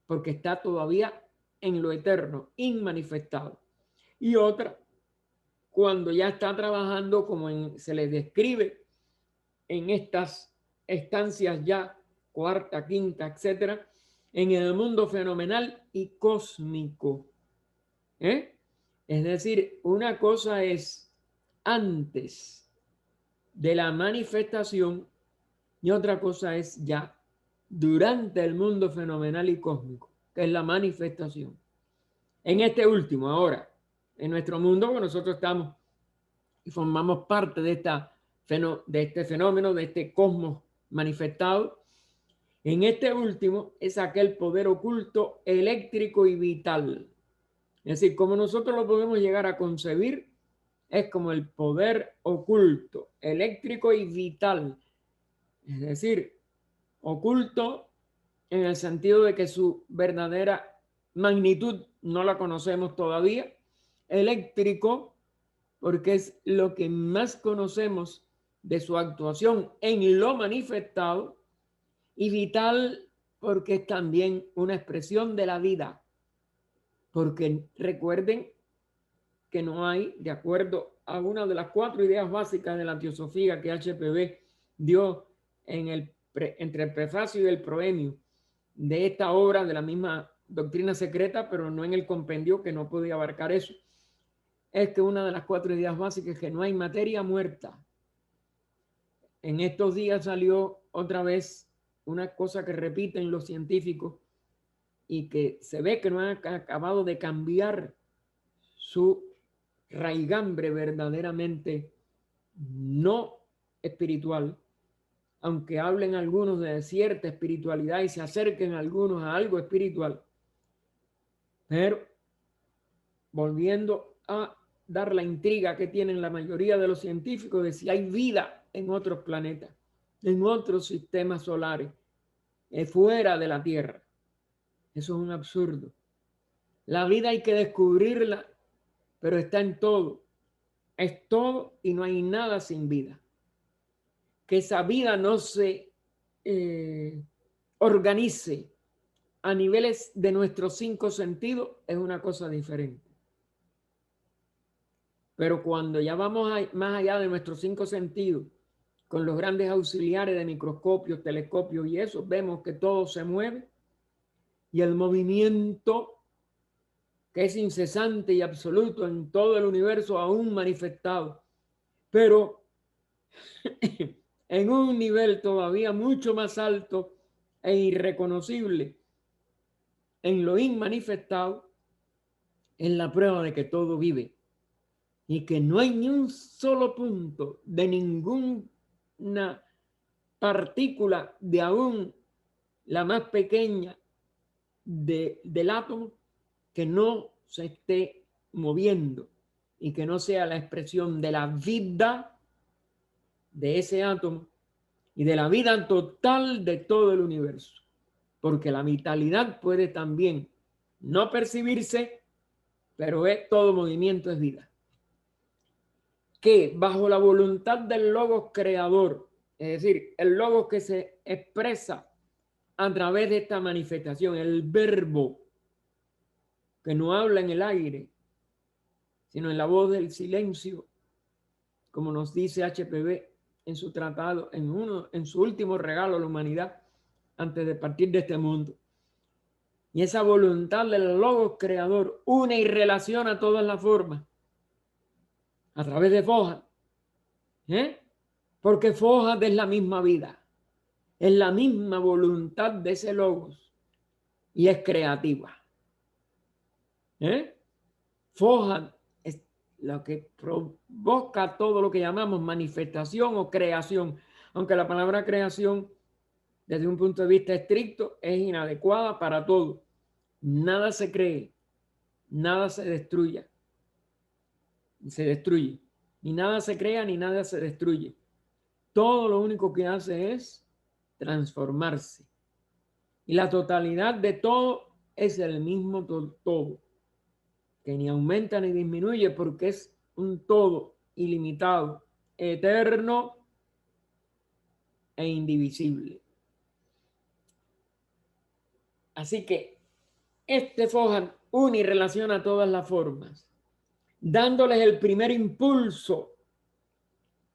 porque está todavía en lo eterno, inmanifestado. Y otra, cuando ya está trabajando como se le describe en estas estancias ya, cuarta, quinta, etcétera, en el mundo fenomenal y cósmico. Es decir, una cosa es antes de la manifestación y otra cosa es ya durante el mundo fenomenal y cósmico, que es la manifestación. En este último, ahora, en nuestro mundo, que nosotros estamos y formamos parte de este fenómeno, de este cosmos manifestado, en este último es aquel poder oculto, eléctrico y vital. Es decir, como nosotros lo podemos llegar a concebir, es como el poder oculto, eléctrico y vital. Es decir, oculto en el sentido de que su verdadera magnitud no la conocemos todavía. Eléctrico, porque es lo que más conocemos de su actuación en lo manifestado. Y vital, porque es también una expresión de la vida. Porque recuerden que no hay, de acuerdo a una de las 4 ideas básicas de la teosofía que HPB dio entre el prefacio y el proemio de esta obra de la misma doctrina secreta, pero no en el compendio, que no podía abarcar eso, es que una de las 4 ideas básicas es que no hay materia muerta. En estos días salió otra vez una cosa que repiten los científicos y que se ve que no han acabado de cambiar su raigambre verdaderamente no espiritual, aunque hablen algunos de cierta espiritualidad y se acerquen algunos a algo espiritual, pero volviendo a dar la intriga que tienen la mayoría de los científicos de si hay vida en otros planetas, en otros sistemas solares, fuera de la Tierra. Eso es un absurdo. La vida hay que descubrirla, pero está en todo. Es todo y no hay nada sin vida. Que esa vida no se organice a niveles de nuestros 5 sentidos es una cosa diferente. Pero cuando ya vamos más allá de nuestros 5 sentidos, con los grandes auxiliares de microscopios, telescopios y eso, vemos que todo se mueve y el movimiento, que es incesante y absoluto en todo el universo aún manifestado, pero en un nivel todavía mucho más alto e irreconocible, en lo inmanifestado, es la prueba de que todo vive y que no hay ni un solo punto de ninguna partícula de aún la más pequeña del átomo que no se esté moviendo y que no sea la expresión de la vida de ese átomo y de la vida total de todo el universo. Porque la vitalidad puede también no percibirse, pero todo movimiento es vida. Que bajo la voluntad del Logos creador, es decir, el Logos que se expresa a través de esta manifestación, el verbo que no habla en el aire, sino en la voz del silencio, como nos dice HPB en su tratado, en su último regalo a la humanidad, antes de partir de este mundo. Y esa voluntad del Logos creador une y relaciona todas las formas a través de Fohat, porque Fohat es la misma vida, es la misma voluntad de ese Logos y es creativa. Fohat es lo que provoca todo lo que llamamos manifestación o creación, aunque la palabra creación desde un punto de vista estricto es inadecuada para todo. Nada se cree, nada se destruye, ni nada se crea ni nada se destruye. Todo lo único que hace es transformarse. Y la totalidad de todo es el mismo todo, que ni aumenta ni disminuye porque es un todo ilimitado, eterno e indivisible. Así que este Fohat une y relaciona todas las formas, dándoles el primer impulso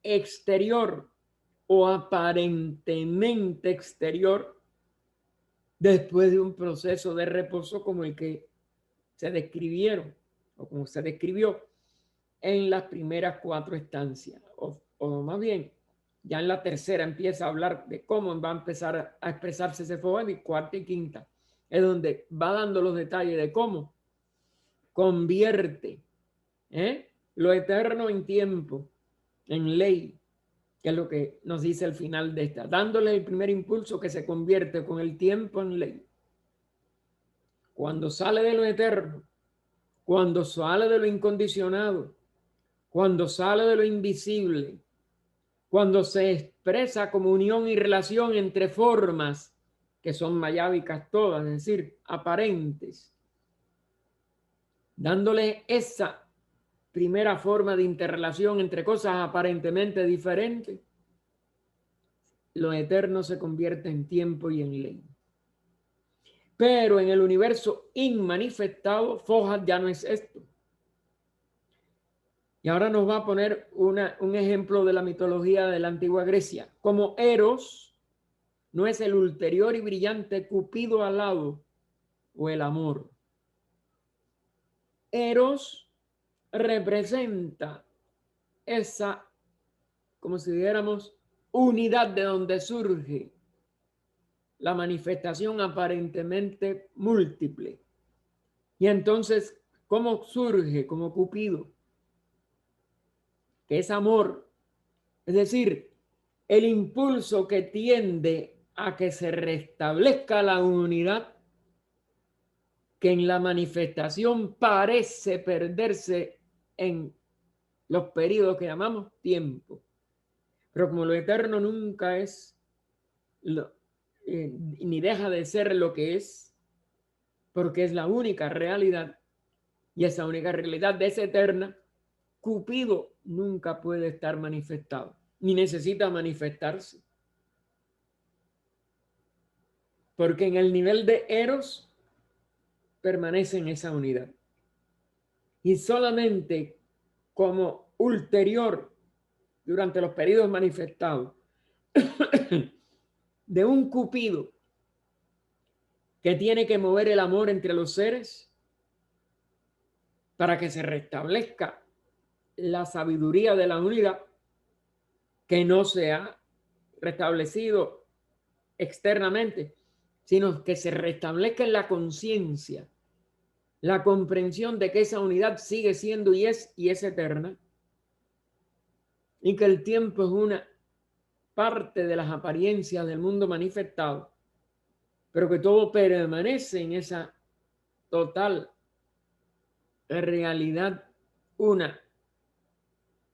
exterior o aparentemente exterior después de un proceso de reposo como el que se describieron o como se describió en las primeras 4 estancias, o más bien ya en la tercera empieza a hablar de cómo va a empezar a expresarse ese Fohat, y cuarta y quinta es donde va dando los detalles de cómo convierte lo eterno en tiempo, en ley, que es lo que nos dice al final de esta, dándole el primer impulso que se convierte con el tiempo en ley. Cuando sale de lo eterno, cuando sale de lo incondicionado, cuando sale de lo invisible, cuando se expresa como unión y relación entre formas que son mayávicas todas, es decir, aparentes, dándole esa primera forma de interrelación entre cosas aparentemente diferentes, lo eterno se convierte en tiempo y en ley. Pero en el universo inmanifestado, Fohat ya no es esto. Y ahora nos va a poner un ejemplo de la mitología de la antigua Grecia. Como Eros no es el ulterior y brillante Cupido alado o el amor. Eros representa esa, como si dijéramos, unidad de donde surge la manifestación aparentemente múltiple. Y entonces, ¿cómo surge como Cupido? Que es amor, es decir, el impulso que tiende a que se restablezca la unidad que en la manifestación parece perderse en los periodos que llamamos tiempo. Pero como lo eterno nunca es ni deja de ser lo que es, porque es la única realidad, y esa única realidad es eterna, Cupido nunca puede estar manifestado, ni necesita manifestarse. porque en el nivel de Eros permanece en esa unidad. Y solamente como ulterior, durante los periodos manifestados, de un Cupido que tiene que mover el amor entre los seres para que se restablezca la sabiduría de la unidad, que no se ha restablecido externamente, sino que se restablezca en la conciencia, la comprensión de que esa unidad sigue siendo y es eterna, y que el tiempo es una parte de las apariencias del mundo manifestado, pero que todo permanece en esa total realidad una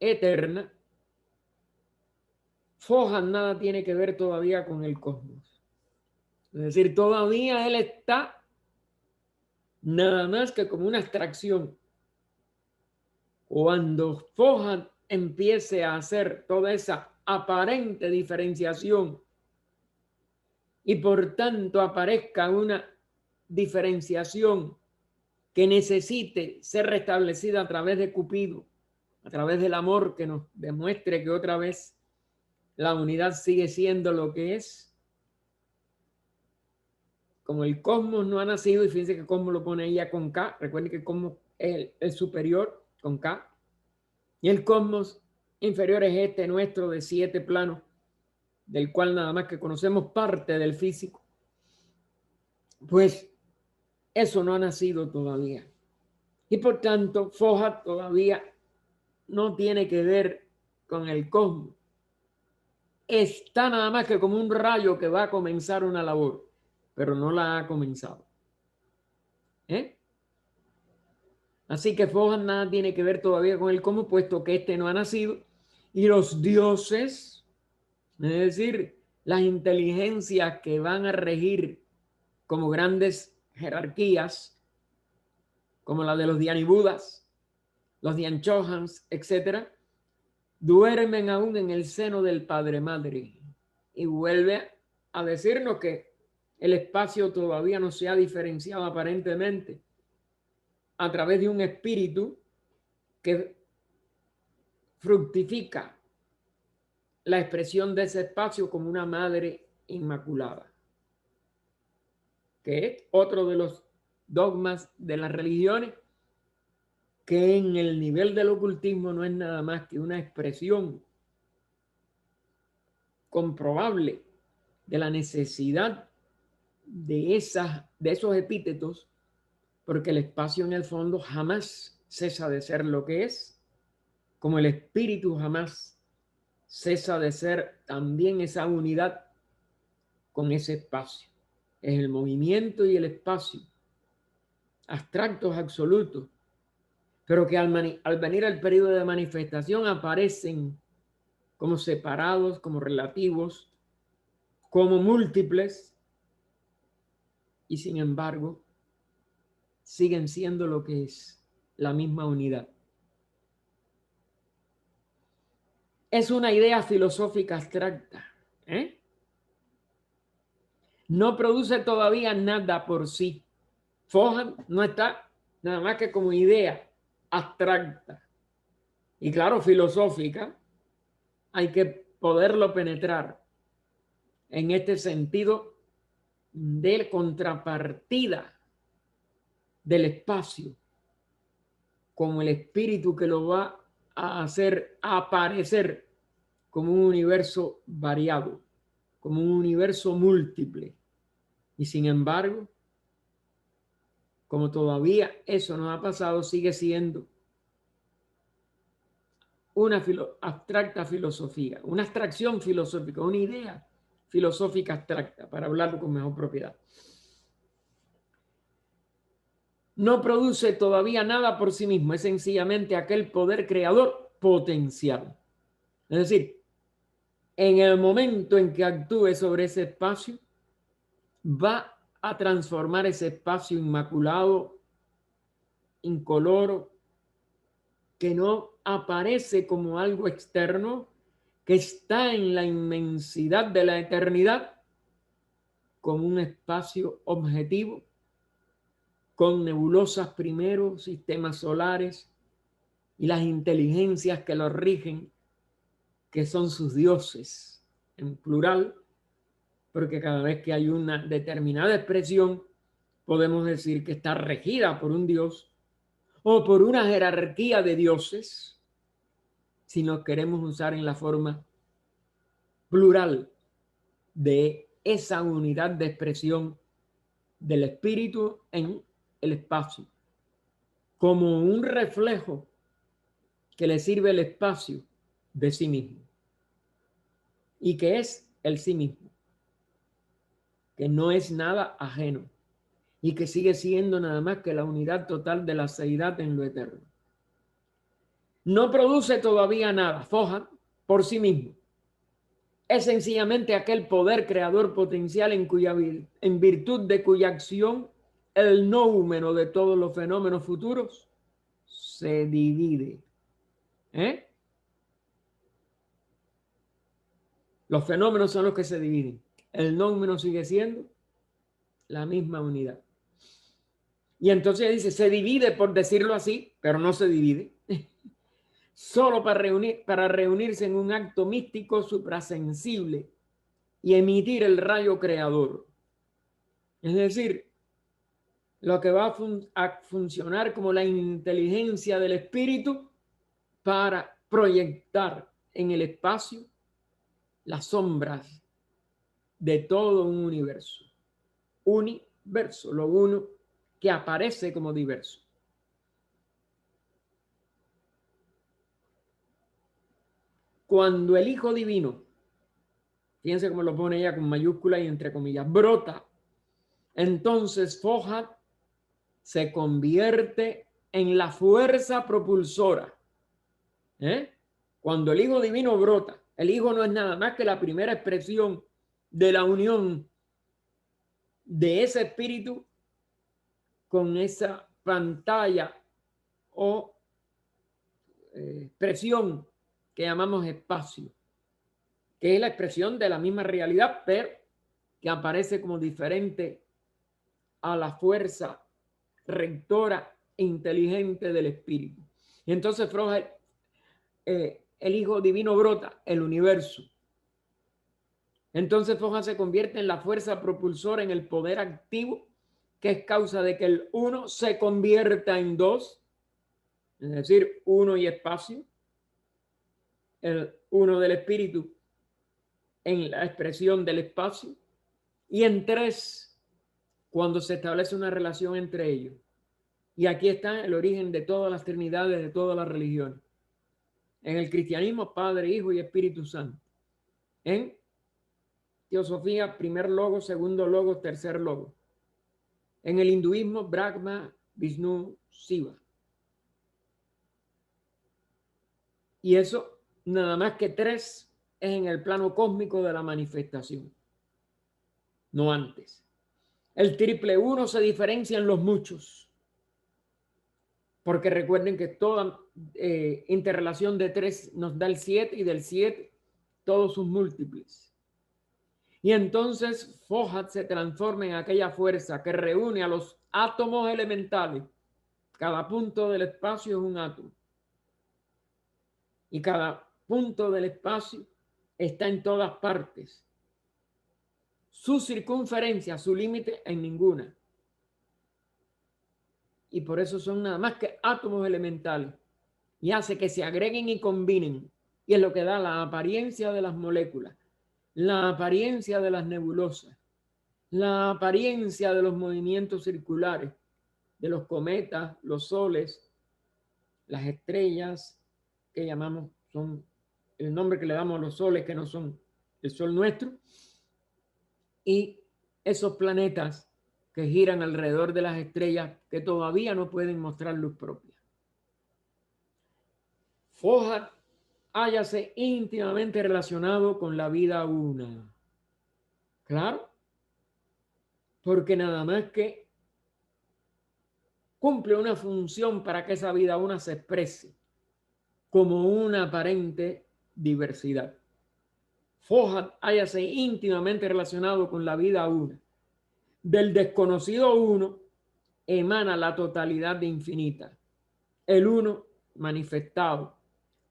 eterna. Fojas nada tiene que ver todavía con el cosmos. Es decir, todavía él está nada más que como una abstracción. Cuando Fojas empiece a hacer toda esa aparente diferenciación y por tanto aparezca una diferenciación que necesite ser restablecida a través de Cupido, a través del amor que nos demuestre que otra vez la unidad sigue siendo lo que es. Como el cosmos no ha nacido, y fíjense que cosmos lo pone ella con K, recuerden que el cosmos es el superior con K, y el cosmos inferior es este nuestro de 7 planos, del cual nada más que conocemos parte del físico. Pues eso no ha nacido todavía. Y por tanto, Foja todavía no tiene que ver con el cosmos. Está nada más que como un rayo que va a comenzar una labor, pero no la ha comenzado. Así que Foja nada tiene que ver todavía con el cosmos, puesto que este no ha nacido. Y los dioses, es decir, las inteligencias que van a regir como grandes jerarquías, como la de los Dianibudas, los Dianchohans, etcétera, duermen aún en el seno del Padre Madre. Y vuelve a decirnos que el espacio todavía no se ha diferenciado aparentemente a través de un espíritu que fructifica la expresión de ese espacio como una madre inmaculada, que es otro de los dogmas de las religiones, que en el nivel del ocultismo no es nada más que una expresión comprobable de la necesidad de esos epítetos, porque el espacio en el fondo jamás cesa de ser lo que es, como el espíritu jamás cesa de ser también esa unidad con ese espacio. Es el movimiento y el espacio, abstractos absolutos, pero que al venir al periodo de manifestación aparecen como separados, como relativos, como múltiples, y sin embargo siguen siendo lo que es la misma unidad. Es una idea filosófica abstracta. No produce todavía nada por sí. Foja no está nada más que como idea abstracta. Y claro, filosófica, hay que poderlo penetrar en este sentido de contrapartida del espacio, como el espíritu que lo va a hacer aparecer como un universo variado, como un universo múltiple. Y sin embargo, como todavía eso no ha pasado, sigue siendo una abstracta filosofía, una abstracción filosófica, una idea filosófica abstracta, para hablarlo con mejor propiedad. No produce todavía nada por sí mismo, es sencillamente aquel poder creador potencial. Es decir, en el momento en que actúe sobre ese espacio, va a transformar ese espacio inmaculado, incoloro, que no aparece como algo externo, que está en la inmensidad de la eternidad, como un espacio objetivo, con nebulosas primero, sistemas solares y las inteligencias que lo rigen, que son sus dioses, en plural, porque cada vez que hay una determinada expresión, podemos decir que está regida por un dios o por una jerarquía de dioses, si nos queremos usar en la forma plural de esa unidad de expresión del espíritu en el espacio, como un reflejo que le sirve el espacio de sí mismo, y que es el sí mismo, que no es nada ajeno y que sigue siendo nada más que la unidad total de la seidad en lo eterno. No produce todavía nada, Foja, por sí mismo. Es sencillamente aquel poder creador potencial en virtud de cuya acción el noúmeno de todos los fenómenos futuros se divide. Los fenómenos son los que se dividen. El noúmeno sigue siendo la misma unidad. Y entonces dice, se divide por decirlo así, pero no se divide. Solo para reunirse en un acto místico suprasensible y emitir el rayo creador. Es decir, lo que va a funcionar como la inteligencia del espíritu para proyectar en el espacio las sombras de todo un universo. Universo, lo uno que aparece como diverso. Cuando el Hijo Divino, fíjense cómo lo pone ella con mayúscula y entre comillas, brota, entonces Foja se convierte en la fuerza propulsora. Cuando el Hijo Divino brota, el Hijo no es nada más que la primera expresión de la unión de ese espíritu con esa pantalla o expresión que llamamos espacio, que es la expresión de la misma realidad, pero que aparece como diferente a la fuerza rectora e inteligente del espíritu. Y entonces el Hijo Divino brota, el universo. Entonces Foja se convierte en la fuerza propulsora, en el poder activo, que es causa de que el uno se convierta en dos, es decir, uno y espacio, el uno del espíritu en la expresión del espacio, y en tres cuando se establece una relación entre ellos. Y aquí está el origen de todas las trinidades, de todas las religiones. En el cristianismo, Padre, Hijo y Espíritu Santo. En teosofía, primer logo, segundo logo, tercer logo. En el hinduismo, Brahma, Vishnu, Shiva. Y eso, nada más que tres, es en el plano cósmico de la manifestación. No antes. El triple uno se diferencia en los muchos. Porque recuerden que toda interrelación de tres nos da el 7 y del 7 todos sus múltiples. Y entonces Foja se transforma en aquella fuerza que reúne a los átomos elementales. Cada punto del espacio es un átomo. Y cada punto del espacio está en todas partes. Su circunferencia, su límite en ninguna. Y por eso son nada más que átomos elementales. Y hace que se agreguen y combinen. Y es lo que da la apariencia de las moléculas, la apariencia de las nebulosas, la apariencia de los movimientos circulares, de los cometas, los soles, las estrellas, que llamamos, son el nombre que le damos a los soles que no son el sol nuestro, y esos planetas que giran alrededor de las estrellas que todavía no pueden mostrar luz propia. Foja hállase íntimamente relacionado con la vida una. Claro, porque nada más que cumple una función para que esa vida una se exprese como una aparente diversidad. Foja hállase íntimamente relacionado con la vida una. Del desconocido uno emana la totalidad de infinita, el uno manifestado,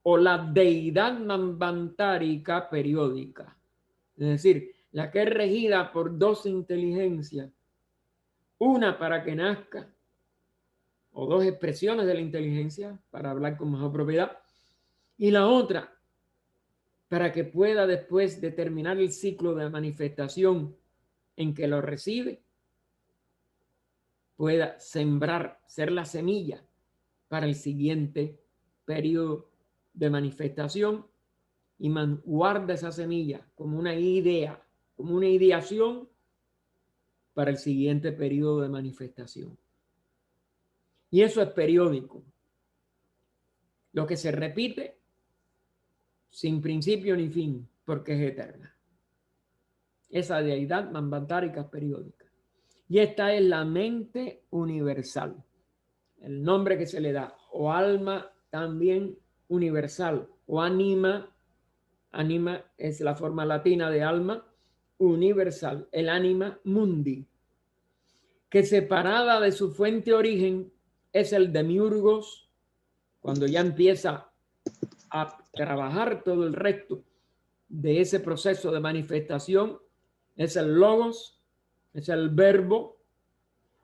o la deidad manvantárica periódica. Es decir, la que es regida por dos inteligencias, una para que nazca, o dos expresiones de la inteligencia, para hablar con mejor propiedad, y la otra para que pueda después determinar el ciclo de manifestación en que lo recibe, pueda sembrar, ser la semilla para el siguiente periodo de manifestación y guarda esa semilla como una idea, como una ideación para el siguiente periodo de manifestación. Y eso es periódico. Lo que se repite sin principio ni fin, porque es eterna. Esa deidad manvantárica es periódica. Y esta es la mente universal. El nombre que se le da, o alma también universal, o ánima. Ánima es la forma latina de alma universal, el ánima mundi, que separada de su fuente origen es el demiurgos, cuando ya empieza a trabajar todo el resto de ese proceso de manifestación, es el logos, es el verbo,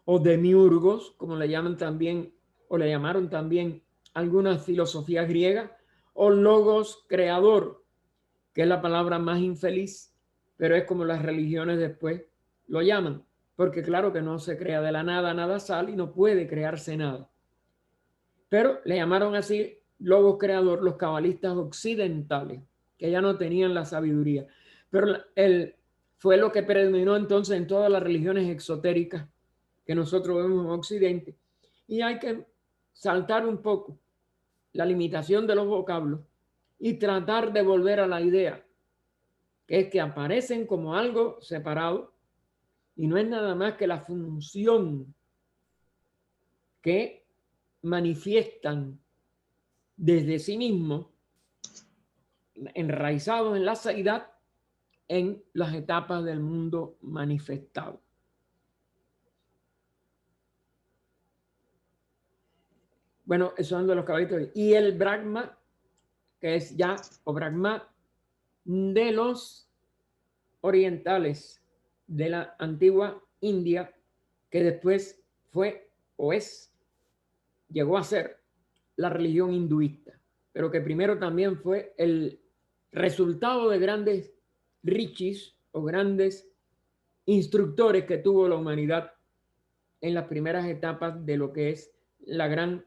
o demiurgos, como le llaman también, o le llamaron también algunas filosofías griegas, o logos creador, que es la palabra más infeliz, pero es como las religiones después lo llaman, porque claro que no se crea de la nada, nada sale y no puede crearse nada. Pero le llamaron así logos creador los cabalistas occidentales, que ya no tenían la sabiduría. Pero fue lo que predominó entonces en todas las religiones exotéricas que nosotros vemos en Occidente. Y hay que saltar un poco la limitación de los vocablos y tratar de volver a la idea, que es que aparecen como algo separado y no es nada más que la función que manifiestan desde sí mismos, enraizados en la seidad, en las etapas del mundo manifestado. Bueno, esos son de los caballitos. Y el Brahma, que es ya, o Brahma, de los orientales de la antigua India, que después fue o llegó a ser la religión hinduista, pero que primero también fue el resultado de grandes rishis o grandes instructores que tuvo la humanidad en las primeras etapas de lo que es la gran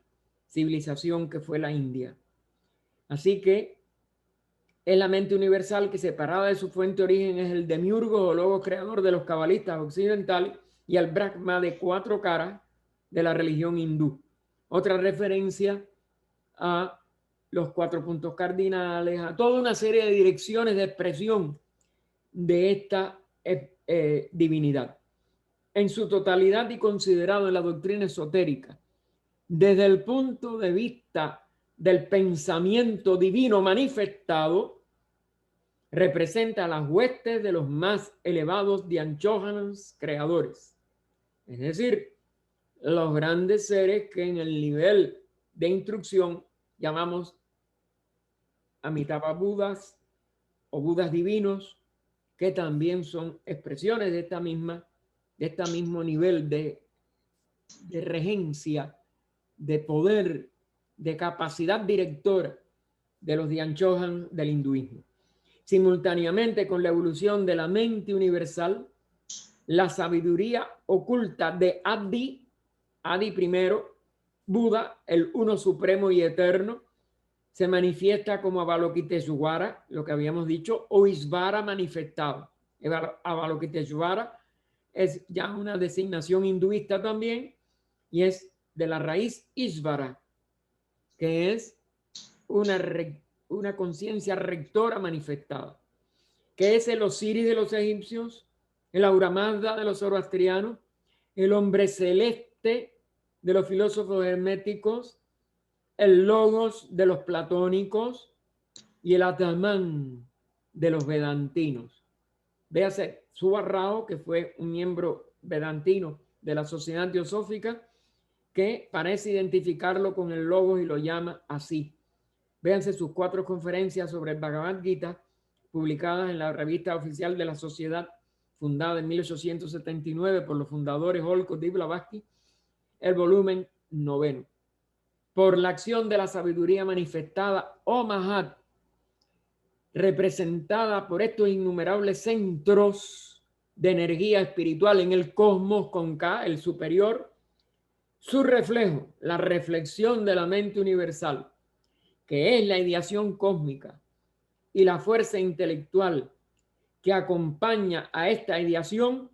civilización que fue la India. Así que es la mente universal que, separada de su fuente de origen, es el demiurgo o logo creador de los cabalistas occidentales y el Brahma de 4 caras de la religión hindú. Otra referencia a los 4 puntos cardinales, a toda una serie de direcciones de expresión de esta divinidad. En su totalidad y considerado en la doctrina esotérica, desde el punto de vista del pensamiento divino manifestado, representa a las huestes de los más elevados Dhyanchohanas creadores, es decir, los grandes seres que en el nivel de instrucción llamamos Amitabha Budas o Budas divinos, que también son expresiones de este mismo nivel de regencia, de poder, de capacidad directora de los Dhyanchohan del hinduismo. Simultáneamente con la evolución de la mente universal, la sabiduría oculta de Adi primero, Buda, el uno supremo y eterno, se manifiesta como Avalokiteshvara, lo que habíamos dicho, o Isvara manifestado. Avalokiteshvara es ya una designación hinduista también y es de la raíz Isvara, que es una conciencia rectora manifestada, que es el Osiris de los egipcios, el Ahura Mazda de los zoroastrianos, el hombre celeste de los filósofos herméticos, el Logos de los platónicos y el Atman de los vedantinos. Véase Subhara Rao, que fue un miembro vedantino de la Sociedad Teosófica, que parece identificarlo con el Logos y lo llama así. Véanse sus 4 conferencias sobre el Bhagavad Gita, publicadas en la revista oficial de la Sociedad, fundada en 1879 por los fundadores Olcott y Blavatsky, el volumen 9. Por la acción de la sabiduría manifestada, o Mahat, representada por estos innumerables centros de energía espiritual en el cosmos con K, el superior, su reflejo, la reflexión de la mente universal, que es la ideación cósmica, y la fuerza intelectual que acompaña a esta ideación,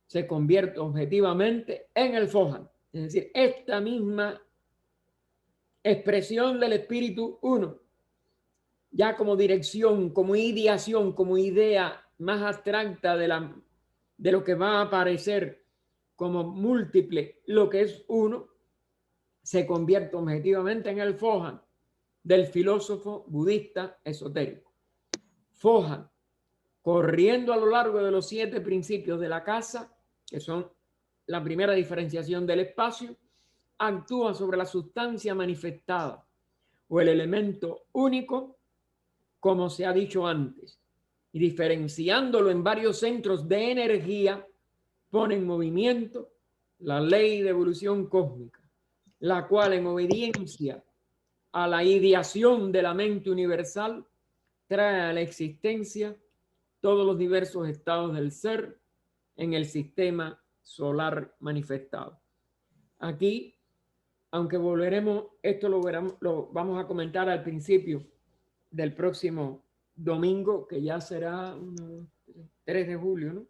se convierte objetivamente en el Fohan. Es decir, esta misma expresión del espíritu uno, ya como dirección, como ideación, como idea más abstracta de lo que va a aparecer como múltiple, lo que es uno, se convierte objetivamente en el Fohan del filósofo budista esotérico. Fohan, corriendo a lo largo de los 7 principios de la casa, que son la primera diferenciación del espacio, actúa sobre la sustancia manifestada o el elemento único, como se ha dicho antes, y diferenciándolo en varios centros de energía, pone en movimiento la ley de evolución cósmica, la cual, en obediencia a la ideación de la mente universal, trae a la existencia todos los diversos estados del ser en el sistema solar manifestado. Aquí, aunque volveremos, esto lo vamos a comentar al principio del próximo domingo, que ya será 3 de julio, ¿no?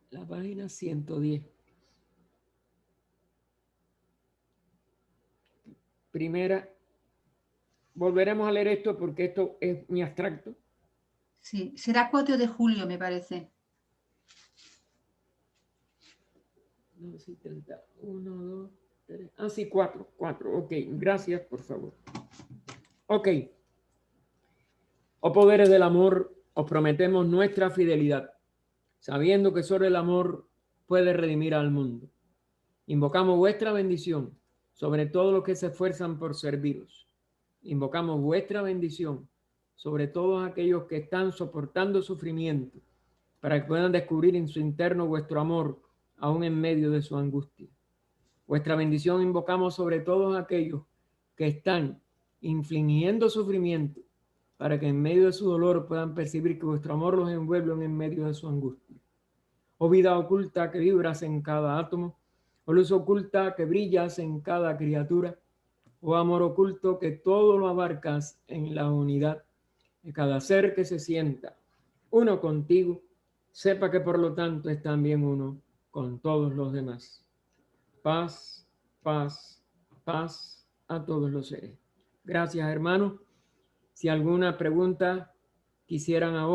La página 110. Primera, volveremos a leer esto porque esto es muy abstracto. Sí, será 4 de julio, me parece. 1, 2, 3. Ah, sí, 4. Ok, gracias, por favor. Ok. Oh poderes del amor, os prometemos nuestra fidelidad, sabiendo que solo el amor puede redimir al mundo. Invocamos vuestra bendición sobre todos los que se esfuerzan por serviros. Invocamos vuestra bendición sobre todos aquellos que están soportando sufrimiento, para que puedan descubrir en su interno vuestro amor, aún en medio de su angustia. Vuestra bendición invocamos sobre todos aquellos que están infligiendo sufrimiento, para que en medio de su dolor puedan percibir que vuestro amor los envuelve en medio de su angustia. Oh vida oculta que vibras en cada átomo, oh luz oculta que brillas en cada criatura, oh amor oculto que todo lo abarcas en la unidad de cada ser que se sienta uno contigo, sepa que por lo tanto es también uno con todos los demás. Paz, paz, paz a todos los seres. Gracias, hermanos. Si alguna pregunta quisieran ahora.